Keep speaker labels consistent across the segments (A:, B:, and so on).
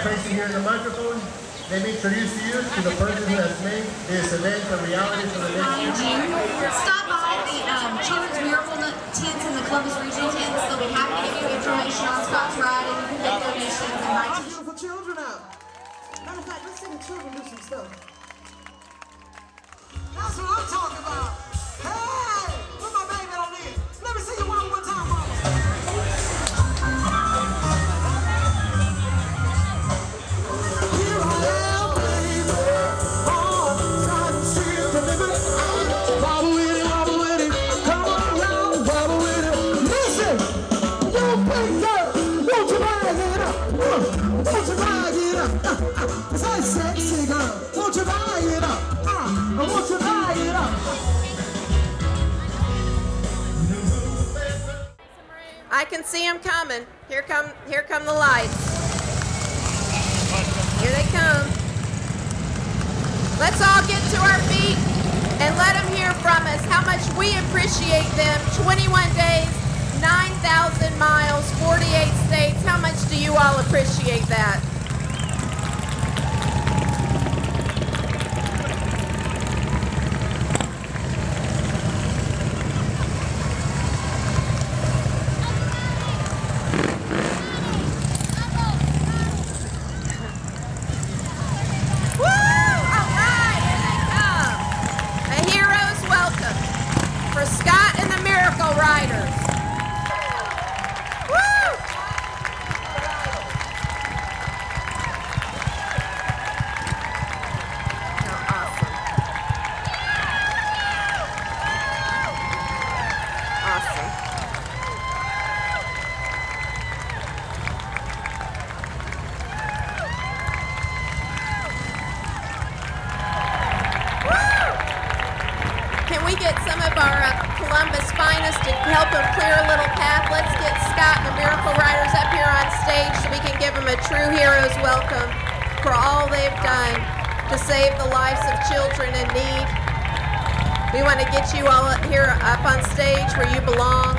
A: Tracy here in the microphone. Let me introduce you to the person who has made this event a reality for the next year.
B: Stop by the Children's Miracle tents and the Columbus Regional tents. They'll be happy to give you information on Scott's riding, make donations, and invite you.
C: Beautiful children out. Matter of fact, let's see the children do some stuff. That's what I'm talking about. Hey, put my baby on in. Let me see you one more time, mama. Sexy girl, won't you buy it up? Won't you buy it up?
D: I can see them coming. Here come the lights. Here they come. Let's all get to our feet and let them hear from us how much we appreciate them. 21 days, 9,000 miles, 48 states. How much do you all appreciate that? For Scott and the Miracle Riders. Woo! Oh, awesome. Awesome. Can we get some of our Columbus finest to help them clear a little path? Let's get Scott and the Miracle Riders up here on stage so we can give them a true hero's welcome for all they've done to save the lives of children in need. We want to get you all up here up on stage where you belong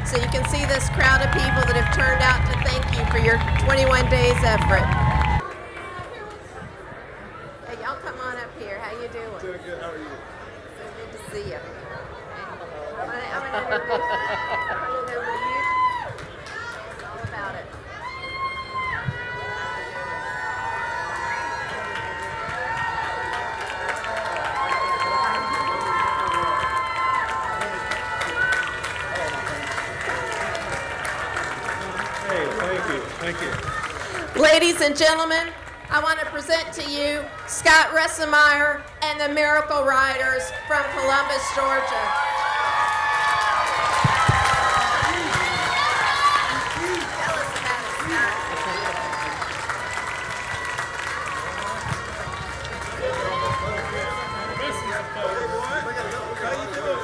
D: so you can see this crowd of people that have turned out to thank you for your 21 days effort. Hey, y'all come on up here. How you doing?
A: Doing good. How are you?
D: Good to see you. I'm going to introduce you. It's all about it.
A: Hey, thank you. Thank you.
D: Ladies and gentlemen, I want to present to you Scott Ressemeyer and the Miracle Riders from Columbus, Georgia. Tell us about it, Scott.
A: How you doing?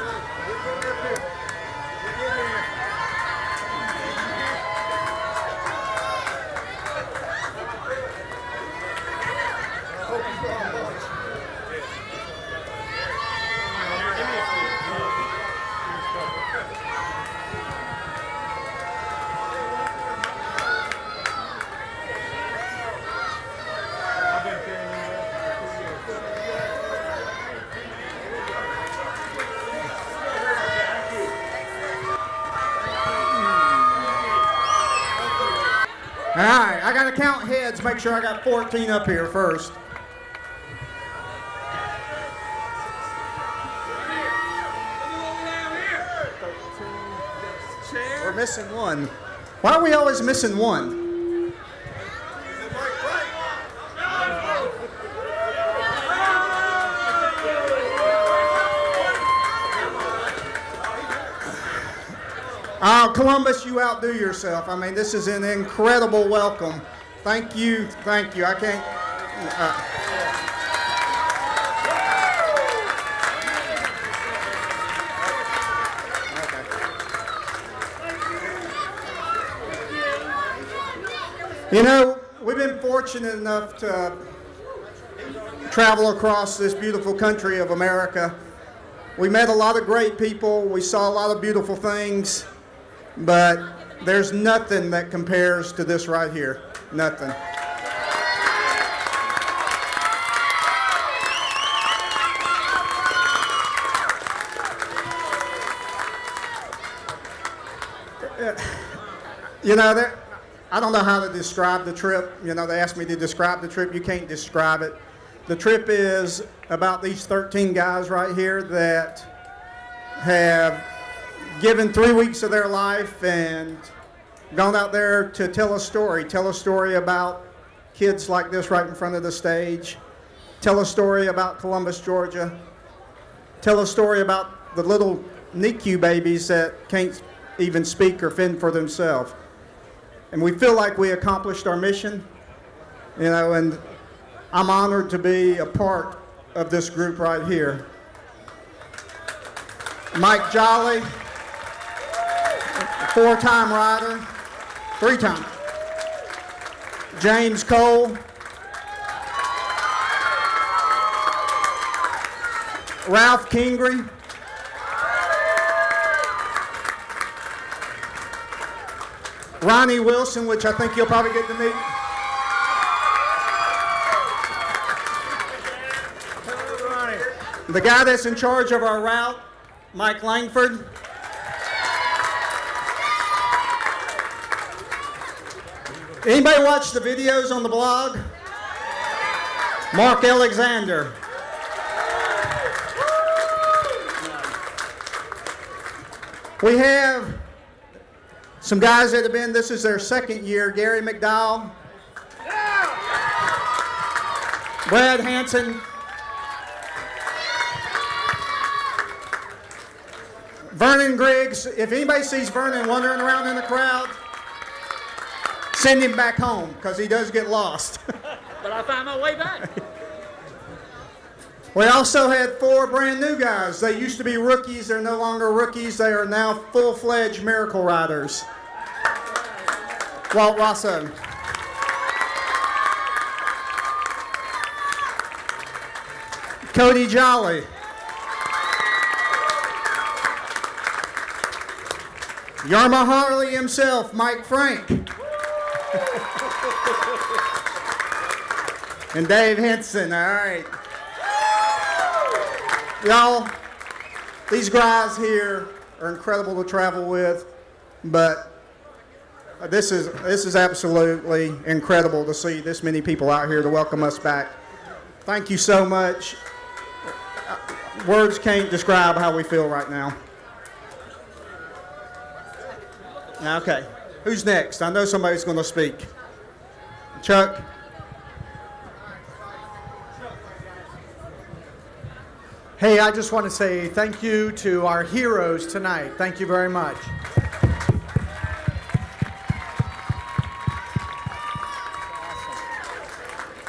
C: All right, I got to count heads, make sure I got 14 up here first.
E: Missing one. Why are we always missing one? Columbus, you outdo yourself. I mean, this is an incredible welcome. Thank you, thank you. I can't. You know, we've been fortunate enough to travel across this beautiful country of America. We met a lot of great people. We saw a lot of beautiful things, but there's nothing that compares to this right here. Nothing. You know, I don't know how to describe the trip. You know, they asked me to describe the trip. You can't describe it. The trip is about these 13 guys right here that have given 3 weeks of their life and gone out there to tell a story about kids like this right in front of the stage, tell a story about Columbus, Georgia, tell a story about the little NICU babies that can't even speak or fend for themselves. And we feel like we accomplished our mission, you know, and I'm honored to be a part of this group right here. Mike Jolly, four-time rider, three-time. James Cole, Ralph Kingry, Ronnie Wilson, which I think you'll probably get to meet. The guy that's in charge of our route, Mike Langford. Anybody watch the videos on the blog? Mark Alexander. We have some guys that have been, this is their second year, Gary McDowell, Brad Hansen, Vernon Griggs. If anybody sees Vernon wandering around in the crowd, send him back home, because he does get lost.
F: But I found my way back.
E: We also had four brand new guys. They used to be rookies. They're no longer rookies. They are now full-fledged miracle riders. Walt Rosso. Cody Jolly. Yarma Harley himself, Mike Frank. And Dave Henson, all right. Y'all, these guys here are incredible to travel with, but this is absolutely incredible to see this many people out here to welcome us back. Thank you so much. Words can't describe how we feel right now. Okay, who's next? I know somebody's going to speak. Chuck?
G: Hey, I just want to say thank you to our heroes tonight. Thank you very much.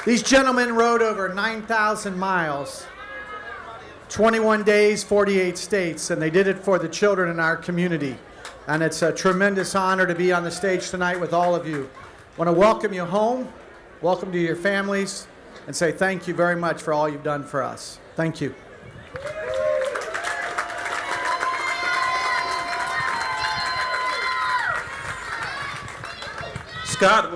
G: These gentlemen rode over 9,000 miles, 21 days, 48 states, and they did it for the children in our community. And it's a tremendous honor to be on the stage tonight with all of you. I want to welcome you home, welcome to your families, and say thank you very much for all you've done for us. Thank you.
H: Scott,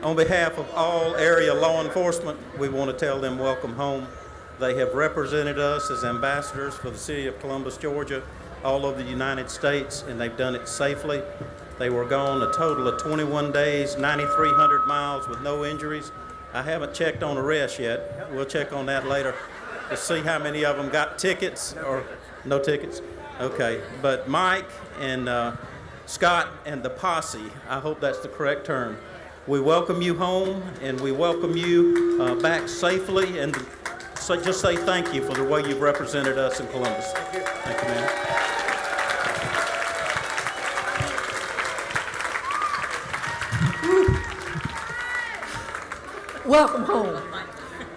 H: on behalf of all area law enforcement, we want to tell them welcome home. They have represented us as ambassadors for the city of Columbus, Georgia, all over the United States, and they've done it safely. They were gone a total of 21 days, 9,300 miles with no injuries. I haven't checked on arrests yet. We'll check on that later to see how many of them got tickets or no tickets. Okay, but Mike and Scott and the posse, I hope that's the correct term. We welcome you home, and we welcome you back safely, and so just say thank you for the way you've represented us in Columbus. Thank you, man.
I: Welcome home.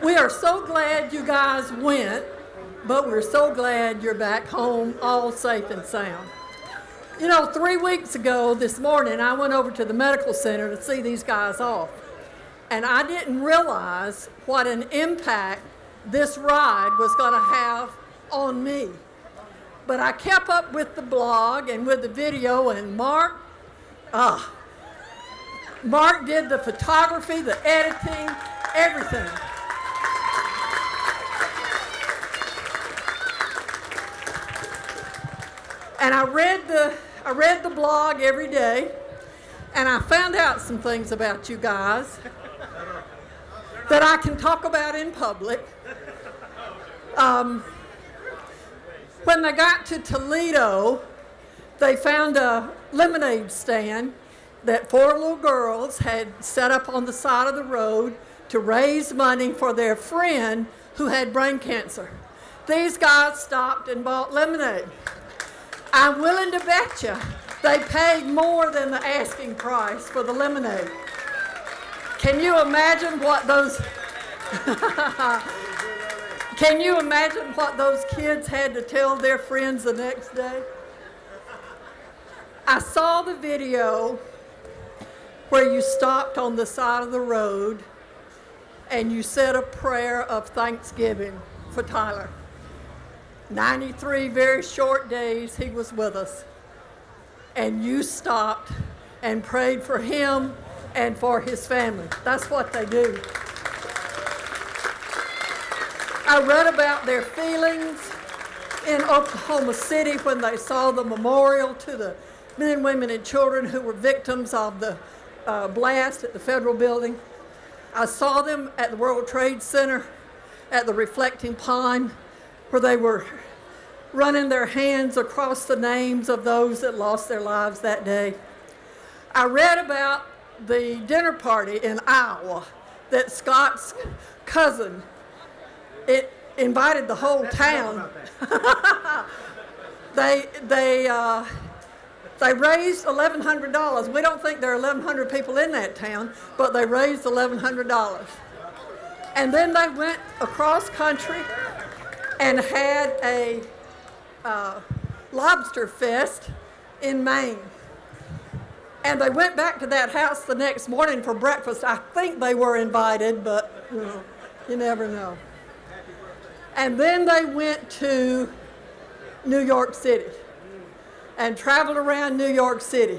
I: We are so glad you guys went, but we're so glad you're back home all safe and sound. You know, 3 weeks ago this morning, I went over to the medical center to see these guys off. And I didn't realize what an impact this ride was going to have on me. But I kept up with the blog and with the video, and Mark did the photography, the editing, everything. And I read the blog every day, and I found out some things about you guys that I can talk about in public. When they got to Toledo, they found a lemonade stand that 4 little girls had set up on the side of the road to raise money for their friend who had brain cancer. These guys stopped and bought lemonade. I'm willing to bet you they paid more than the asking price for the lemonade. Can you imagine what those Can you imagine what those kids had to tell their friends the next day? I saw the video where you stopped on the side of the road and you said a prayer of thanksgiving for Tyler. 93 very short days he was with us. And you stopped and prayed for him and for his family. That's what they do. I read about their feelings in Oklahoma City when they saw the memorial to the men, women, and children who were victims of the blast at the federal building. I saw them at the World Trade Center at the Reflecting Pond, where they were running their hands across the names of those that lost their lives that day. I read about the dinner party in Iowa that Scott's cousin, it invited the whole town. They raised $1,100. We don't think there are 1,100 people in that town, but they raised $1,100. And then they went across country and had a lobster fest in Maine. And they went back to that house the next morning for breakfast. I think they were invited, but you never know. And then they went to New York City and traveled around New York City.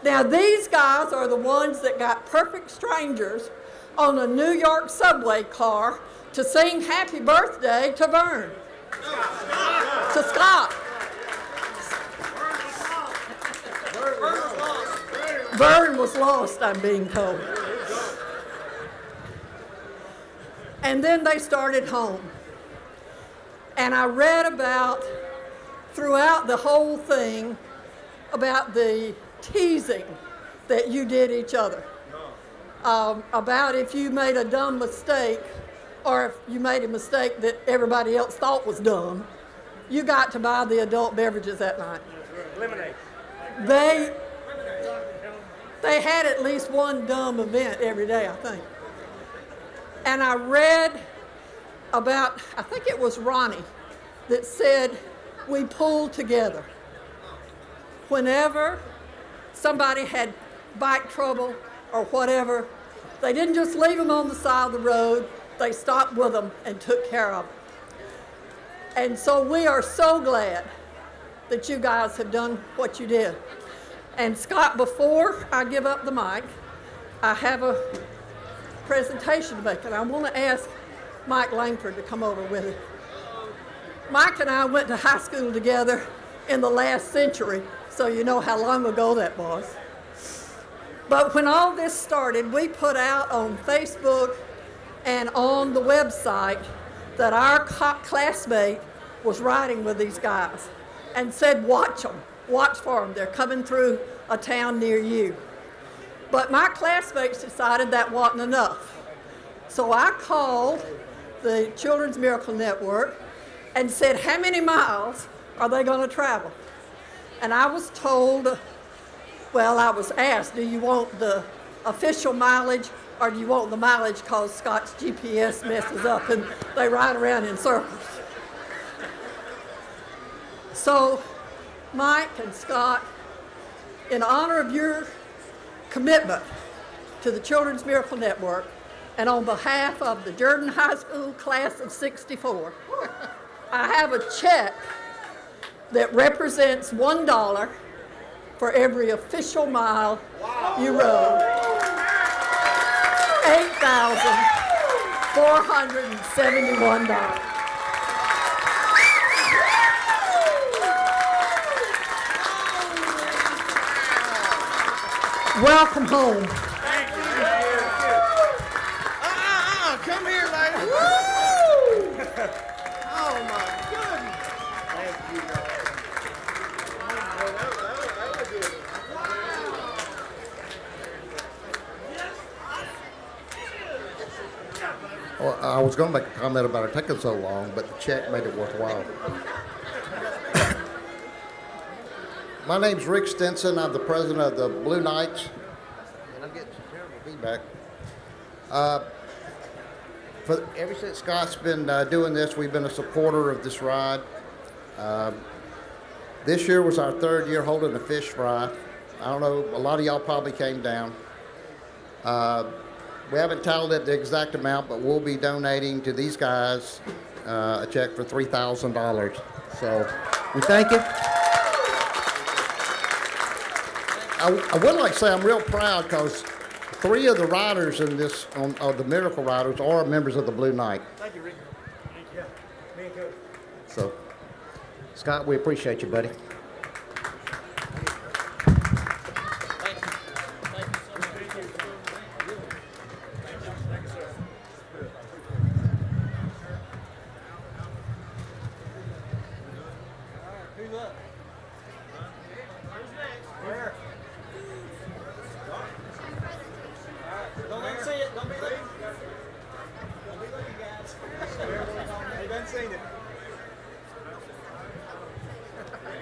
I: Now these guys are the ones that got perfect strangers on a New York subway car to sing happy birthday to Vern. To Scott. Vern was lost, I'm being told. And then they started home. And I read about, throughout the whole thing, about the teasing that you did each other. About if you made a dumb mistake, or if you made a mistake that everybody else thought was dumb, you got to buy the adult beverages that night.
F: Lemonade.
I: They had at least one dumb event every day, I think. And I read about, I think it was Ronnie, that said we pulled together. Whenever somebody had bike trouble or whatever, they didn't just leave them on the side of the road, they stopped with them and took care of them. And so we are so glad that you guys have done what you did. And Scott, before I give up the mic, I have a presentation to make, and I want to ask Mike Langford to come over with me. Mike and I went to high school together in the last century, so you know how long ago that was. But when all this started, we put out on Facebook and on the website that our classmate was riding with these guys. and said, watch them, watch for them. They're coming through a town near you. But my classmates decided that wasn't enough. So I called the Children's Miracle Network and said, how many miles are they going to travel? And I was told, well, I was asked, do you want the official mileage or do you want the mileage because Scott's GPS messes up and they ride around in circles? So, Mike and Scott, in honor of your commitment to the Children's Miracle Network and on behalf of the Jordan High School class of '64, I have a check that represents $1 for every official mile you rode. $8,471. Welcome home.
C: Come here, lady. Woo! Oh my goodness. Thank you,
J: Well, I was going to make a comment about it taking so long, but the check made it worthwhile. My name's Rick Stinson. I'm the president of the Blue Knights. And I'm getting some terrible feedback. Ever since Scott's been doing this, we've been a supporter of this ride. This year was our third year holding a fish fry. I don't know, a lot of y'all probably came down. We haven't tallied it the exact amount, but we'll be donating to these guys a check for $3,000. So we thank you. I would like to say I'm real proud because 3 of the riders in this, of the Miracle Riders, are members of the Blue Knight.
C: Thank you, Rick. Thank you. Me and Coach.
J: So, Scott, we appreciate you, buddy.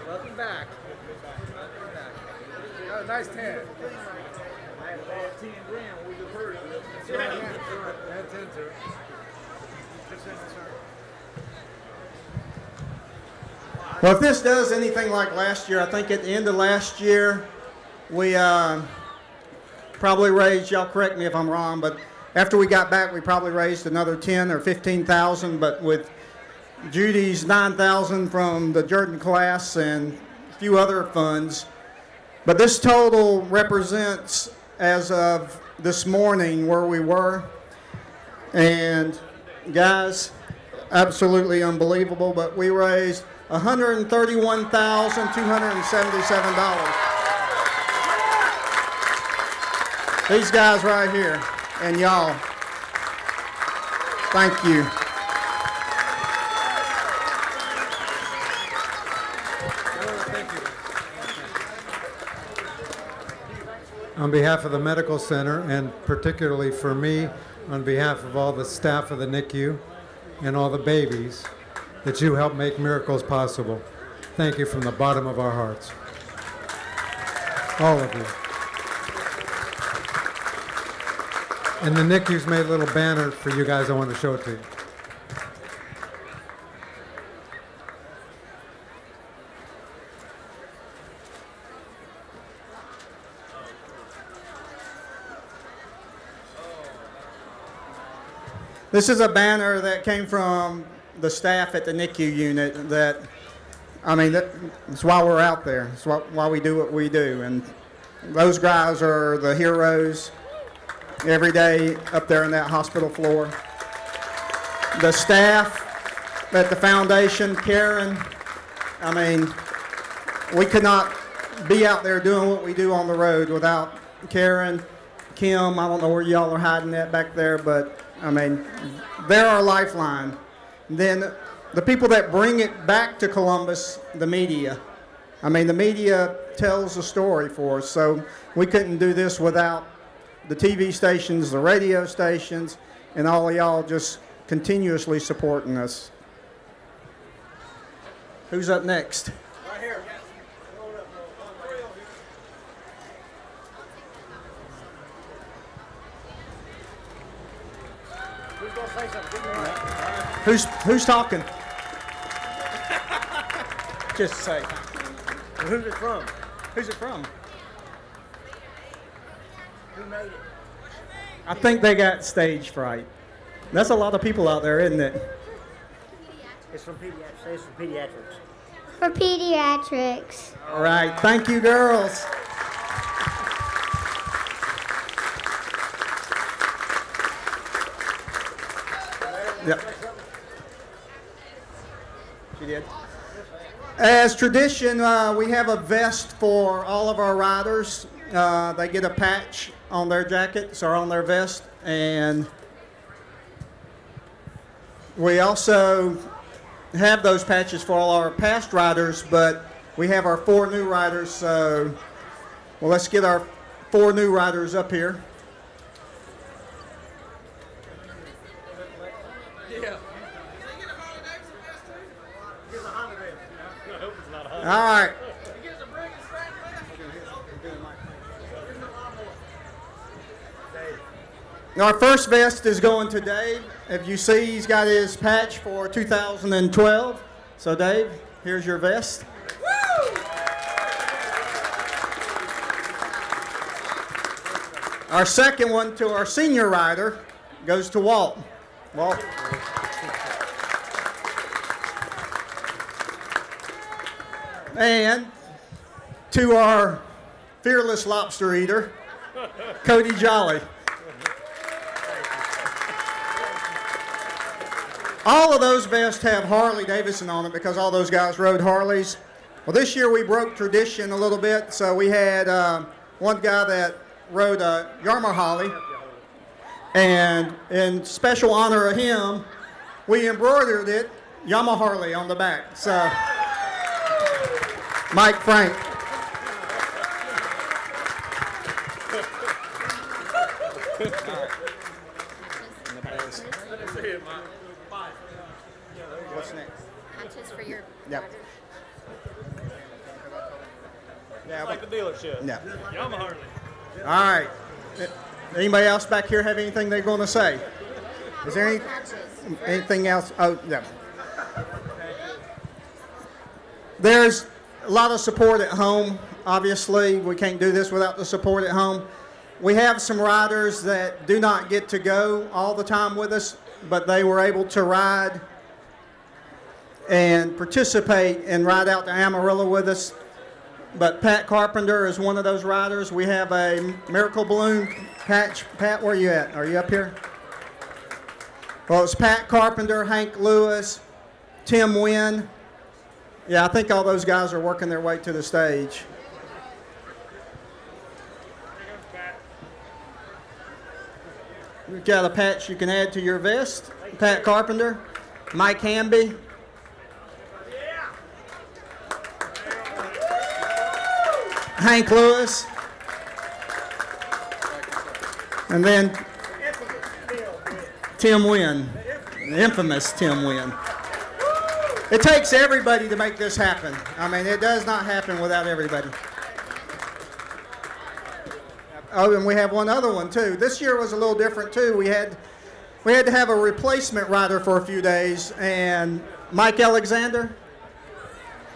C: Welcome back. Got a nice tan. I had a bad 10 grand when we just heard it. Add 10 to it. Just in the circle.
E: Well, if this does anything like last year, I think at the end of last year, we probably raised, y'all correct me if I'm wrong, but after we got back, we probably raised another 10 or 15,000, but with Judy's 9,000 from the Jordan class and a few other funds. But this total represents, as of this morning, where we were. And guys, absolutely unbelievable, but we raised $131,277. These guys right here, and y'all, thank you.
K: On behalf of the Medical Center, and particularly for me, on behalf of all the staff of the NICU and all the babies, that you help make miracles possible. Thank you from the bottom of our hearts. All of you. And the NICU's made a little banner for you guys. I want to show it to you.
E: This is a banner that came from the staff at the NICU unit that, I mean, that's why we're out there. It's why we do what we do. And those guys are the heroes every day up there in that hospital floor. The staff at the foundation, Karen, I mean, we could not be out there doing what we do on the road without Karen, Kim. I don't know where y'all are hiding at back there, but I mean, they're our lifeline. Then the people that bring it back to Columbus, the media. I mean, the media tells the story for us, so we couldn't do this without the TV stations, the radio stations, and all of y'all just continuously supporting us. Who's up next?
C: Right here. Who's gonna say something? Give me that.
E: Who's talking? Just say.
C: Who's it from?
E: Who's it from?
C: Who made it?
E: I think they got stage fright. That's a lot of people out there, isn't it?
C: It's from pediatrics. Say it's from pediatrics.
L: For pediatrics.
E: All right. Thank you, girls. Yep. She did. As tradition, we have a vest for all of our riders. They get a patch on their jackets or on their vest, and we also have those patches for all our past riders, but we have our 4 new riders, so well, let's get our 4 new riders up here. All right. Our first vest is going to Dave. If you see, he's got his patch for 2012. So Dave, here's your vest. Our second one to our senior rider goes to Walt. Walt. And to our fearless lobster eater, Cody Jolly. All of those vests have Harley Davidson on it because all those guys rode Harleys. Well, this year we broke tradition a little bit, so we had one guy that rode a Yamaha Harley, and in special honor of him, we embroidered it Yamaha Harley on the back. So, Mike Frank. What's next?
L: Patches for your
E: Yep. Yeah,
F: Like the dealership.
E: Yeah.
F: Yamaha Harley.
E: All right. Anybody else back here have anything they're going to say? Is there anything else? Oh, yeah. There's a lot of support at home. Obviously, we can't do this without the support at home. We have some riders that do not get to go all the time with us, but they were able to ride and participate and ride out to Amarillo with us. But Pat Carpenter is one of those riders. We have a Miracle Balloon patch. Pat, where are you at? Are you up here? Well, it's Pat Carpenter, Hank Lewis, Tim Wynn. Yeah, I think all those guys are working their way to the stage. We've got a patch you can add to your vest. Pat Carpenter, Mike Hamby. Hank Lewis. And then Tim Wynn, the infamous Tim Wynn. It takes everybody to make this happen. I mean, it does not happen without everybody. Oh, and we have one other one too. This year was a little different too. We had to have a replacement rider for a few days, and Mike Alexander.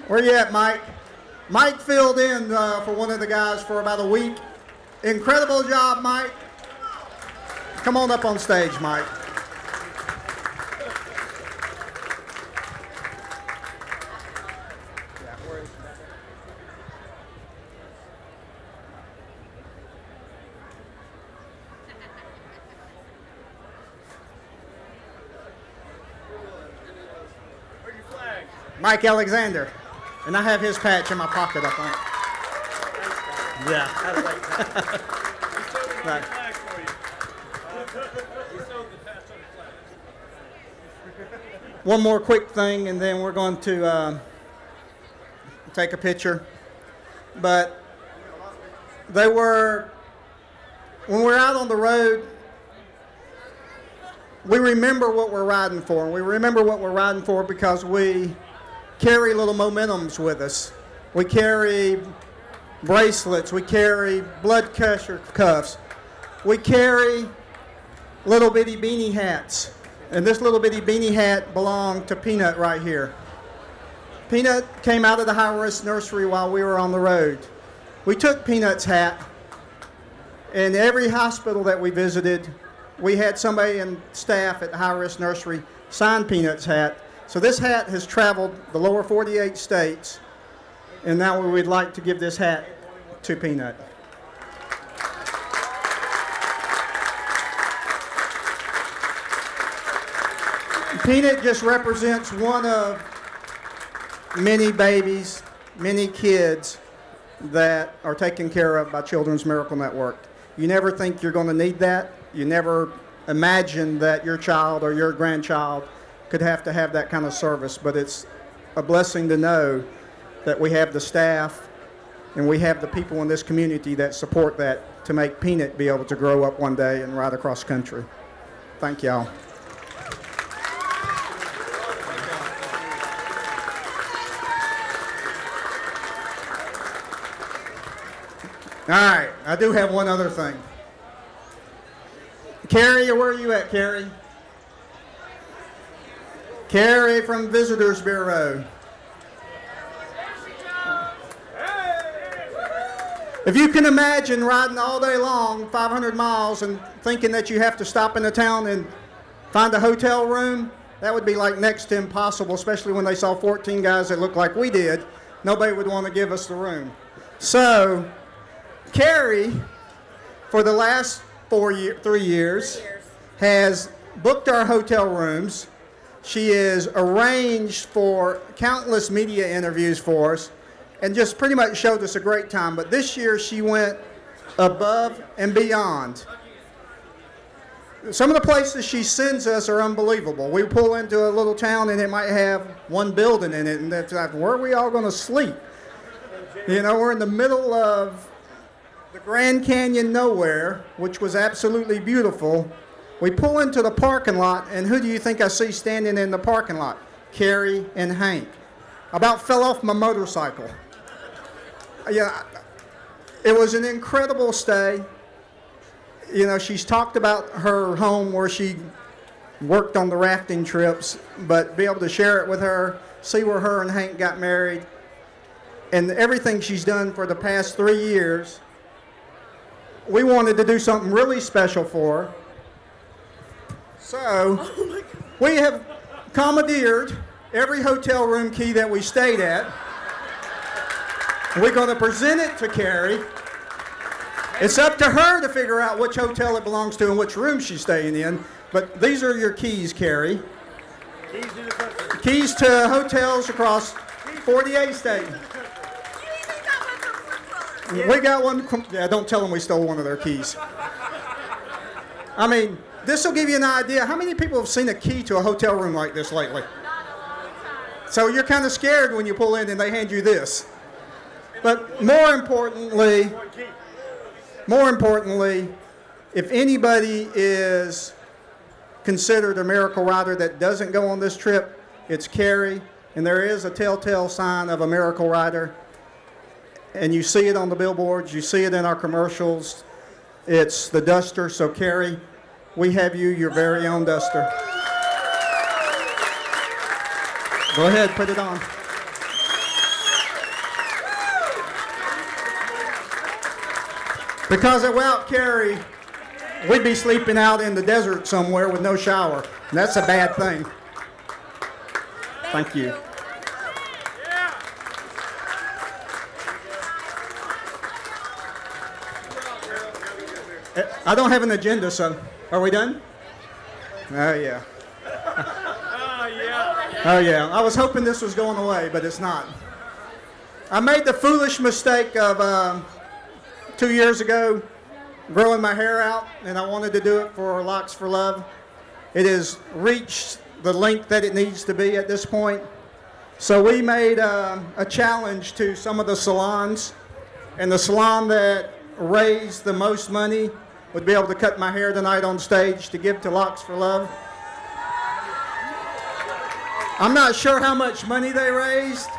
E: Where you at, Mike? Mike filled in for one of the guys for about a week. Incredible job, Mike. Come on up on stage, Mike. Mike Alexander. And I have his patch in my pocket up on it. Yeah. Right. One more quick thing, and then we're going to take a picture. but they were, when we're out on the road, we remember what we're riding for. And we remember what we're riding for because we carry little momentums with us. We carry bracelets. We carry blood pressure cuffs. We carry little bitty beanie hats. And this little bitty beanie hat belonged to Peanut right here. Peanut came out of the high-risk nursery while we were on the road. We took Peanut's hat, and every hospital that we visited, we had somebody in staff at the high-risk nursery sign Peanut's hat. So this hat has traveled the lower 48 states, and now we would like to give this hat to Peanut. Peanut just represents one of many babies, many kids that are taken care of by Children's Miracle Network. You never think you're going to need that. You never imagine that your child or your grandchild could have to have that kind of service, but it's a blessing to know that we have the staff and we have the people in this community that support that to make Peanut be able to grow up one day and ride across country. Thank y'all. All right, I do have one other thing. Carrie, where are you at, Carrie? Carrie from Visitors Bureau. If you can imagine riding all day long, 500 miles, and thinking that you have to stop in the town and find a hotel room, that would be like next to impossible, especially when they saw 14 guys that looked like we did. Nobody would want to give us the room. So, Carrie, for the last 3 years, has booked our hotel rooms. She has arranged for countless media interviews for us and just pretty much showed us a great time. But this year she went above and beyond. Some of the places she sends us are unbelievable. We pull into a little town and it might have one building in it, and it's like, where are we all going to sleep? You know, we're in the middle of the Grand Canyon nowhere, which was absolutely beautiful. We pull into the parking lot, and who do you think I see standing in the parking lot? Carrie and Hank. About fell off my motorcycle. Yeah, it was an incredible stay. You know, she's talked about her home where she worked on the rafting trips, but be able to share it with her, see where her and Hank got married, and everything she's done for the past 3 years. We wanted to do something really special for her. So we have commandeered every hotel room key that we stayed at. We're going to present it to Carrie. It's up to her to figure out which hotel it belongs to and which room she's staying in. But these are your keys, Carrie. Keys to hotels across 48 states. We got one. Yeah, don't tell them we stole one of their keys. I mean, this will give you an idea. How many people have seen a key to a hotel room like this lately? So you're kind of scared when you pull in and they hand you this. But more importantly, if anybody is considered a miracle rider that doesn't go on this trip, it's Carrie. And there is a telltale sign of a miracle rider. And you see it on the billboards, you see it in our commercials. It's the Duster. So Carrie, we have you, your very own Duster. Go ahead, put it on. Because without Carrie, we'd be sleeping out in the desert somewhere with no shower. And that's a bad thing. Thank you. I don't have an agenda, so are we done? Oh, yeah. Oh, yeah. I was hoping this was going away, but it's not. I made the foolish mistake of 2 years ago growing my hair out, and I wanted to do it for Locks for Love. It has reached the length that it needs to be at this point. So we made a challenge to some of the salons And the salon that raised the most money would be able to cut my hair tonight on stage to give to Locks for Love. I'm not sure how much money they raised.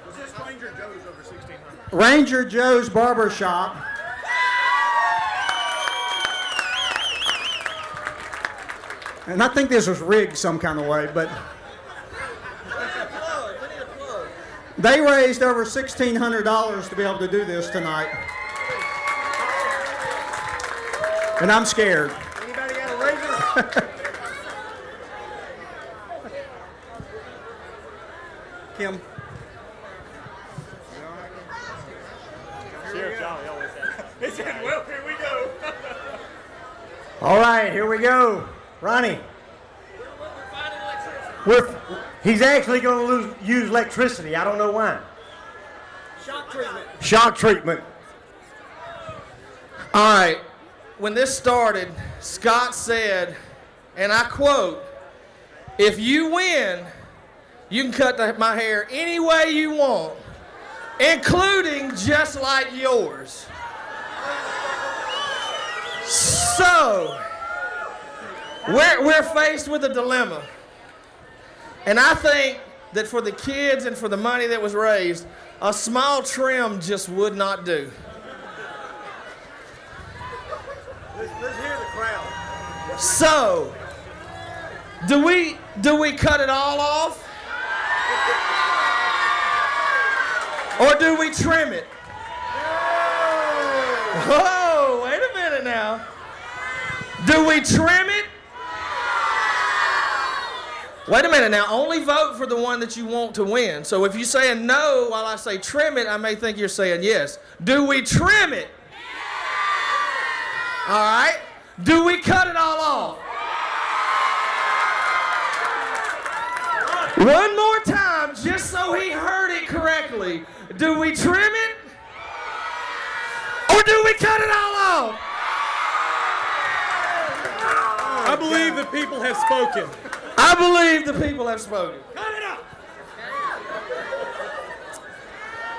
C: Was this Ranger Joe's over 1,600?
E: Ranger Joe's Barber Shop. And I think this was rigged some kind of way, but they raised over $1,600 to be able to do this tonight. And I'm scared.
C: Anybody got a razor?
E: Kim.
C: Sheriff Jolly always says. He said, well, here we go.
M: All right, here we go. Ronnie. He's actually going to use electricity. I don't know why.
C: Shock treatment.
M: Shock treatment.
N: All right. When this started, Scott said, and I quote, "If you win, you can cut my hair any way you want, including just like yours." So, we're faced with a dilemma. And I think that for the kids and for the money that was raised, a small trim just would not do.
C: Let's hear the crowd.
N: So, do we cut it all off? Or do we trim it? Whoa, wait a minute now. Do we trim it? Wait a minute now, only vote for the one that you want to win. So if you're saying no while I say trim it, I may think you're saying yes. Do we trim it? All right. Do we cut it all off? One more time, just so he heard it correctly. Do we trim it? Or do we cut it all off?
C: I believe the people have spoken.
N: I believe the people have spoken.
C: Cut it up.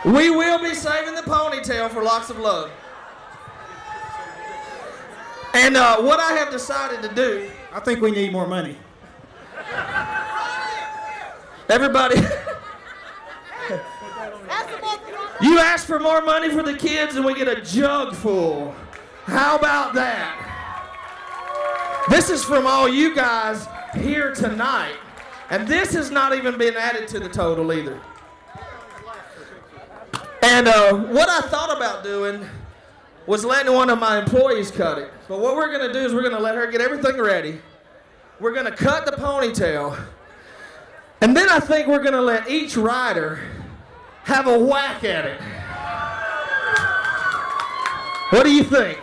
N: We will be saving the ponytail for Locks of Love. And what I have decided to do...
E: I think we need more money.
N: Everybody... You ask for more money for the kids and we get a jug full. How about that? This is from all you guys here tonight. And this has not even been added to the total either. And what I thought about doing was letting one of my employees cut it. But what we're going to do is we're going to let her get everything ready. We're going to cut the ponytail. And then I think we're going to let each rider have a whack at it. What do you think?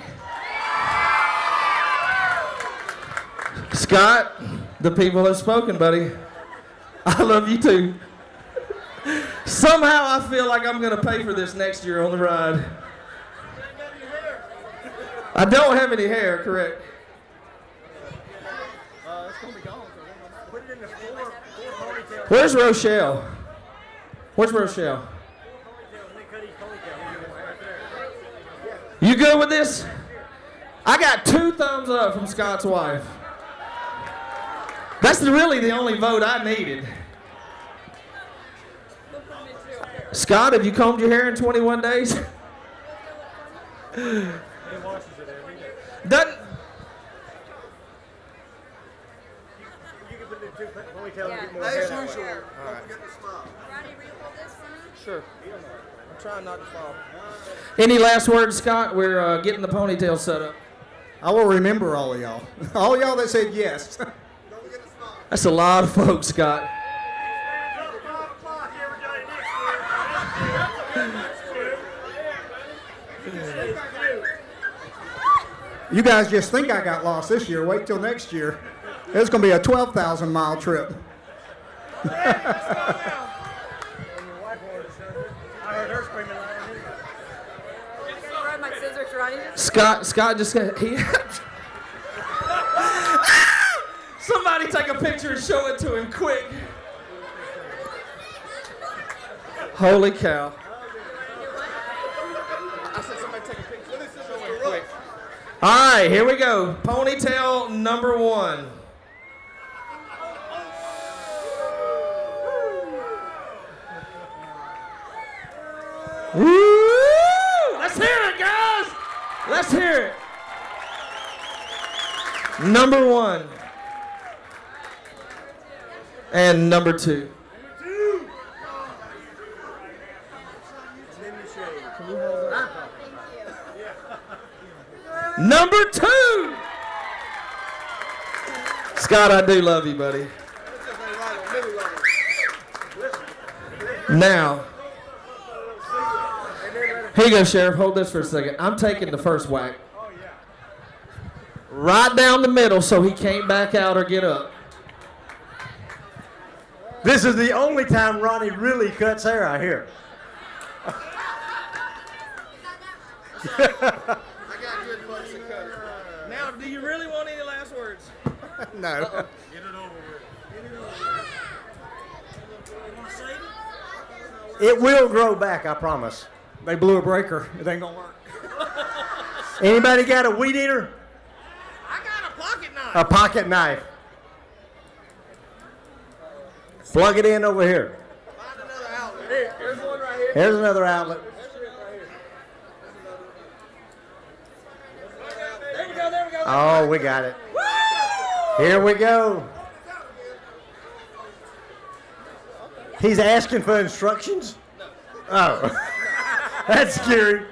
N: Scott, the people have spoken, buddy. I love you too. Somehow I feel like I'm going to pay for this next year on the ride. I don't have any hair, correct?
C: It's going to be gone. Put it in the four ponytails.
N: Where's Rochelle? Where's Rochelle? You good with this? I got 2 thumbs up from Scott's wife. That's really the only vote I needed. Scott, have you combed your hair in 21 days? Doesn't...
C: You can put it in 2 ponytails and get more hair that way.
N: All right. Sure. I'm trying not to fall. Any last words, Scott? We're getting the ponytail set up.
E: I will remember all of y'all. All of y'all that said yes.
N: That's a lot of folks, Scott.
E: You guys just think I got lost this year. Wait till next year. It's going to be a 12,000-mile trip.
N: Scott just got, somebody take a picture and show it to him quick. Holy cow. I said somebody take a picture. Quick. All right, here we go. Ponytail number 1. Woo! Let's hear it, guys. Let's hear it. Number 1. And number 2. Number 2. Scott, I do love you, buddy. Now, here you go, Sheriff. Hold this for a second. I'm taking the first whack. Right down the middle so he can't back out or get up.
M: This is the only time Ronnie really cuts hair, I hear.
N: Now, do you really want any last words?
E: No.
N: Get it over with.
M: It will grow back, I promise. They blew a breaker. It ain't gonna work. Anybody got a weed eater?
N: I got a pocket knife.
M: A pocket knife. Plug it in over here.
N: Find another outlet. Here's one right here.
M: Here's another outlet.
N: There we go, there we go.
M: Oh, we got it. Here we go. He's asking for instructions? Oh. That's scary.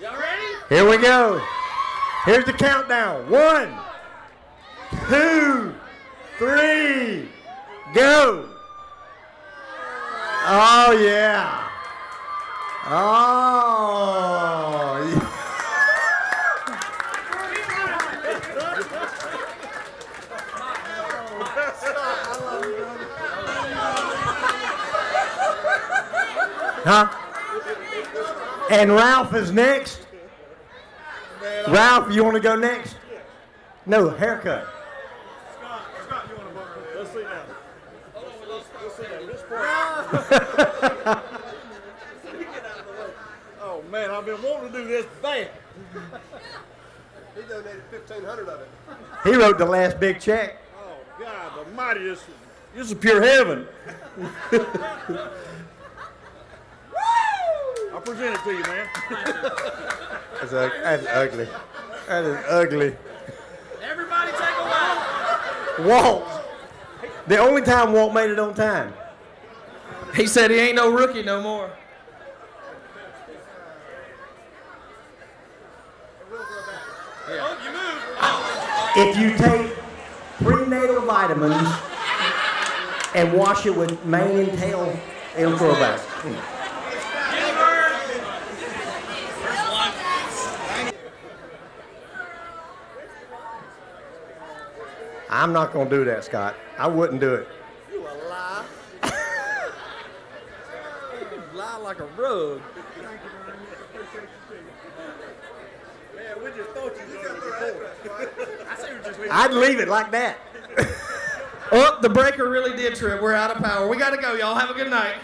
N: Y'all ready?
M: Here we go. Here's the countdown. 1, 2, 3, go. Oh, yeah. Oh, yeah. Huh? And Ralph is next. Ralph, you want to go next? No, haircut.
C: Scott, you want to borrow it? Let's see now. Let's see now. This part. Oh man, I've been wanting to do this bad.
A: He donated 1,500 of it.
M: He wrote the last big check.
C: Oh God Almighty, this is pure heaven. I'll present it to you, man.
M: That's ugly. That is ugly.
N: Everybody take a walk.
M: Walt. The only time Walt made it on time.
N: He said he ain't no rookie no more.
M: If you take prenatal vitamins and wash it with mane and tail, it'll grow back. I'm not going to do that, Scott. I wouldn't do it.
C: You a lie. You lie like a rug. Man, we just thought you were going to I say you're just
M: I'd leave it like that.
N: Oh, the breaker really did trip. We're out of power. We got to go, y'all. Have a good night.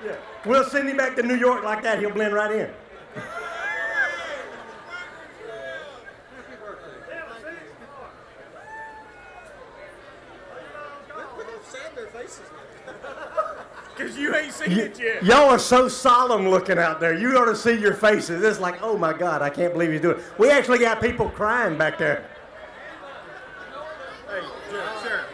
M: Yeah. We'll send him back to New York like that. He'll blend right in.
C: Because you ain't seen it yet.
M: Y'all are so solemn looking out there. You ought to see your faces. It's like, oh my God, I can't believe he's doing it. We actually got people crying back there.
C: Hey, Sheriff,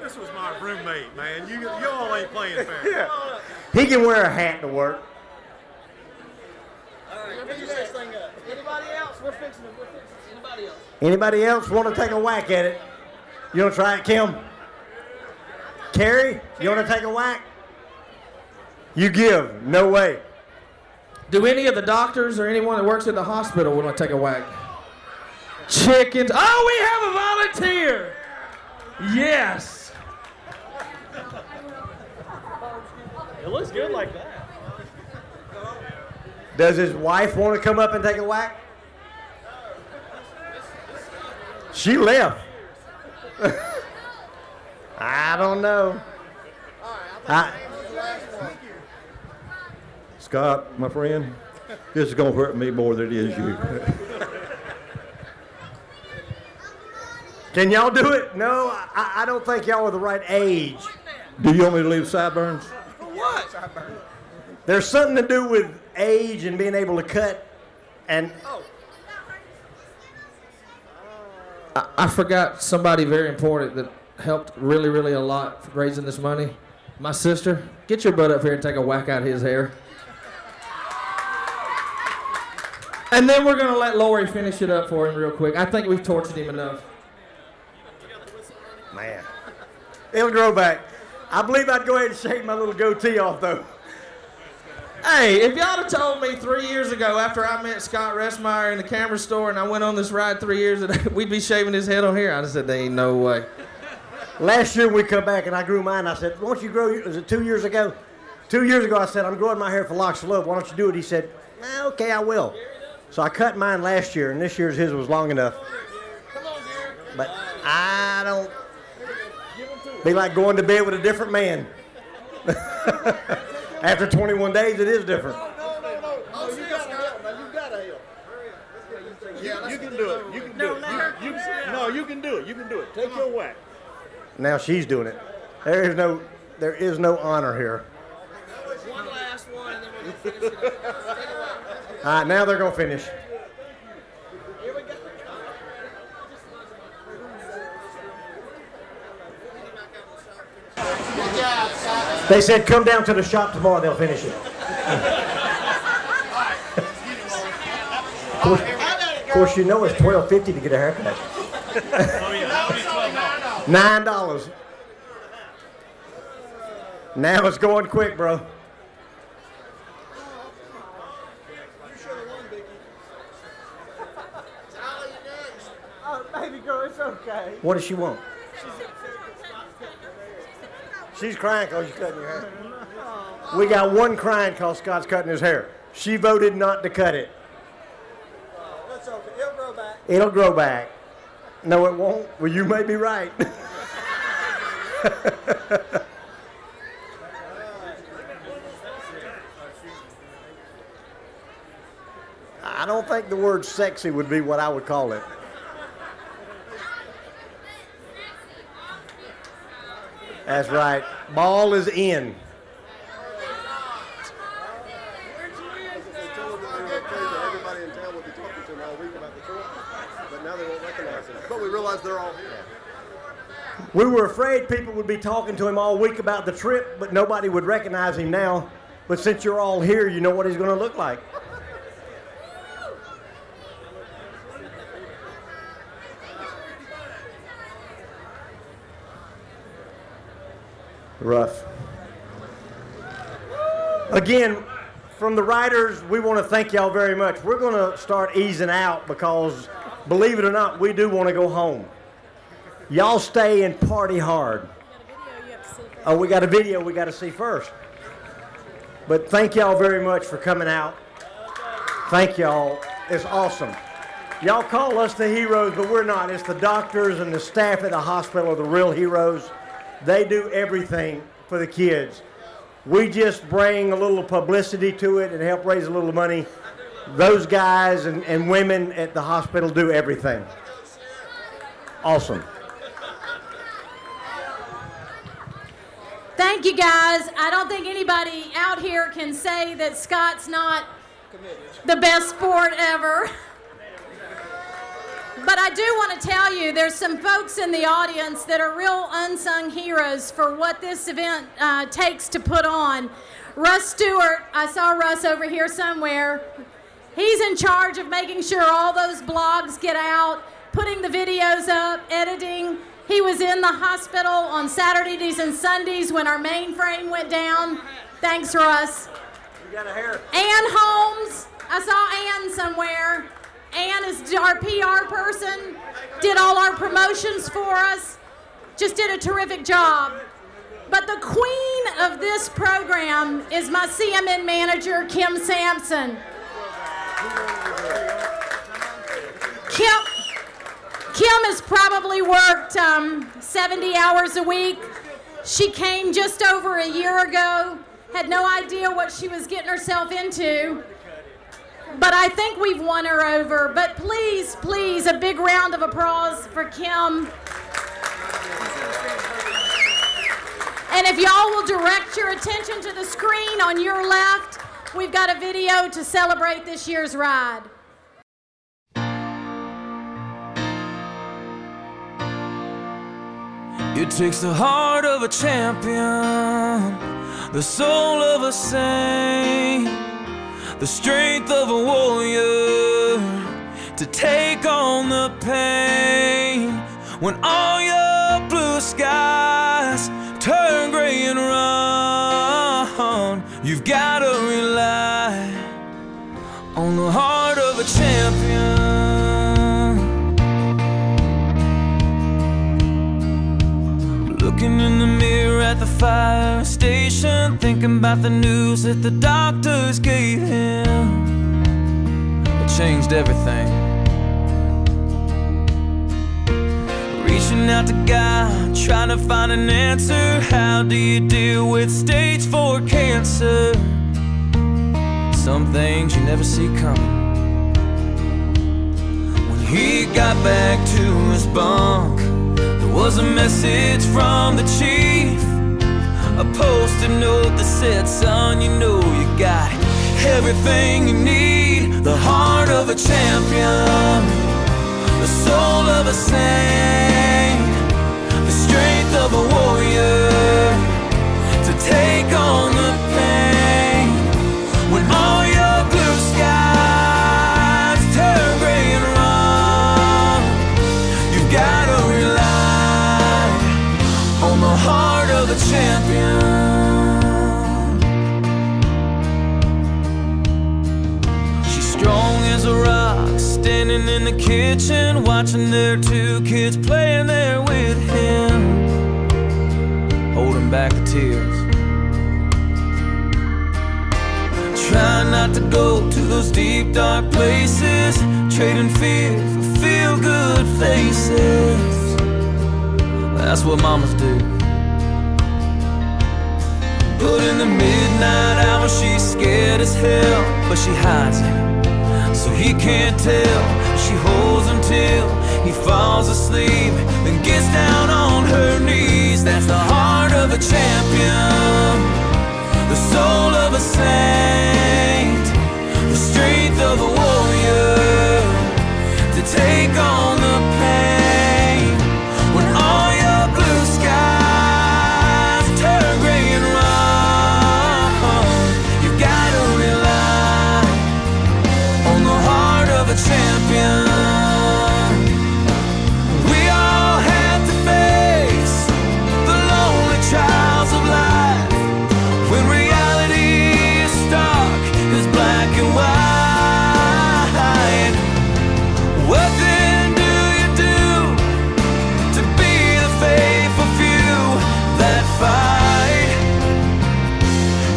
C: this was my roommate, man. Y'all ain't playing fair.
M: Yeah. He can wear a hat to work.
N: All right, finish this thing up. Anybody else? We're fixing it. We're fixing it. Anybody else?
M: Anybody else want to take a whack at it? You want to try it, Kim? Carrie, you want to take a whack? You give. No way.
N: Do any of the doctors or anyone that works at the hospital want to take a whack? Chickens. Oh, we have a volunteer. Yes.
C: It looks good like that.
M: Does his wife want to come up and take a whack? She left. I don't know.
O: Scott, my friend, this is going to hurt me more than it is you.
M: Can y'all do it? No, I don't think y'all are the right age.
O: Do you want me to leave sideburns?
N: What?
M: There's something to do with age and being able to cut. And
N: I forgot somebody very important that helped really, really a lot raising this money. My sister. Get your butt up here and take a whack out his hair. And then we're going to let Lori finish it up for him real quick. I think we've tortured him enough.
M: Man, it'll grow back. I believe I'd go ahead and shave my little goatee off, though.
N: Hey, if y'all had told me 3 years ago after I met Scott Ressmeyer in the camera store and I went on this ride 3 years that we'd be shaving his head on here, I'd have said, there ain't no way.
M: Last year we come back and I grew mine. I said, why don't you grow, was it 2 years ago? 2 years ago I said, I'm growing my hair for Locks of Love. Why don't you do it? He said, okay, I will. So I cut mine last year and this year's his was long enough. But I don't, be like going to bed with a different man. After 21 days, it is different.
C: No, you gotta help. You can do it. You can do it. No, you can do it. You can do it. Take your whack.
M: Now she's doing it. There is no honor here.
N: One last one, and then we're going to finish it up.
M: All right, now they're going to finish. They said come down to the shop tomorrow, they'll finish it. Of course, you know it's $12.50 to get a haircut. $9. Now it's going quick, bro.
C: Oh, baby girl, it's okay.
M: What does she want? She's crying because you're cutting your hair. We got one crying because Scott's cutting his hair. She voted not to cut it.
C: That's okay. It'll grow back.
M: It'll grow back. No, it won't. Well, you may be right. I don't think the word sexy would be what I would call it. That's right. Ball is in.
P: Everybody in town will be talking to them all week about the trip, but now they won't recognize him. But we realize they're all here.
M: We were afraid people would be talking to him all week about the trip, but nobody would recognize him now. But since you're all here, you know what he's going to look like. Rough. Again, from the writers, we want to thank y'all very much. We're going to start easing out because, believe it or not, we do want to go home. Y'all stay and party hard. Oh, we got a video we got to see first. But thank y'all very much for coming out. Thank y'all. It's awesome. Y'all call us the heroes, but we're not. It's the doctors and the staff at the hospital are the real heroes. They do everything for the kids. We just bring a little publicity to it and help raise a little money. Those guys and women at the hospital do everything. Awesome.
Q: Thank you, guys. I don't think anybody out here can say that Scott's not the best sport ever. But I do want to tell you, there's some folks in the audience that are real unsung heroes for what this event takes to put on. Russ Stewart, I saw Russ over here somewhere. He's in charge of making sure all those blogs get out, putting the videos up, editing. He was in the hospital on Saturdays and Sundays when our mainframe went down. Thanks, Russ.
M: You got a hair.
Q: Ann Holmes, I saw Ann somewhere. Ann is our PR person, did all our promotions for us, just did a terrific job. But the queen of this program is my CMN manager, Kim Sampson. Kim has probably worked 70 hours a week. She came just over a year ago. had no idea what she was getting herself into. But I think we've won her over. But please, please, a big round of applause for Kim. And if y'all will direct your attention to the screen on your left, we've got a video to celebrate this year's ride.
R: It takes the heart of a champion, the soul of a saint, the strength of a warrior to take on the pain. When all your blue skies turn gray and run, you've got to rely on the heart of a champion. Looking in the mirror at the fire station, thinking about the news that the doctors gave him. It changed everything. Reaching out to God, trying to find an answer. How do you deal with stage 4 cancer? Some things you never see coming. When he got back to his bunk, there was a message from the chief, a post-it note that said, son, you know you got everything you need. The heart of a champion, the soul of a saint, the strength of a warrior to take on the pain. When all your blue skies turn gray and run, you've got to rely on the heart of a champion. She's strong as a rock, standing in the kitchen, watching their 2 kids playing there with him, holding back the tears. Try not to go to those deep dark places, trading fear for feel-good faces. That's what mamas do. But in the midnight hour she's scared as hell, but she hides it so he can't tell. She holds him till he falls asleep, then gets down on her knees. That's the heart of a champion, the soul of a saint, the strength of a warrior to take on the pain. When all your blue skies turn gray and run, you've got to rely on the heart of a champion. We all have to face the lonely trials of life, when reality is stark as black and white. What then do you do to be the faithful few that fight?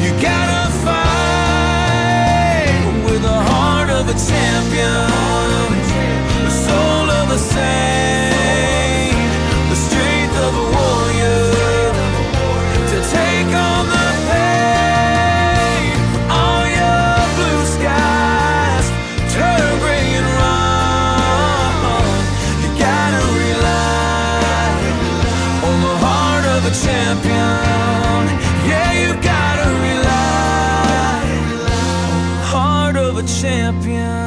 R: You gotta fight with the heart of a champion, the soul of a saint, the strength of a warrior to take on the pain. All your blue skies turn gray and run, you gotta rely on the heart of a champion. Yeah, you gotta rely on the heart of a champion.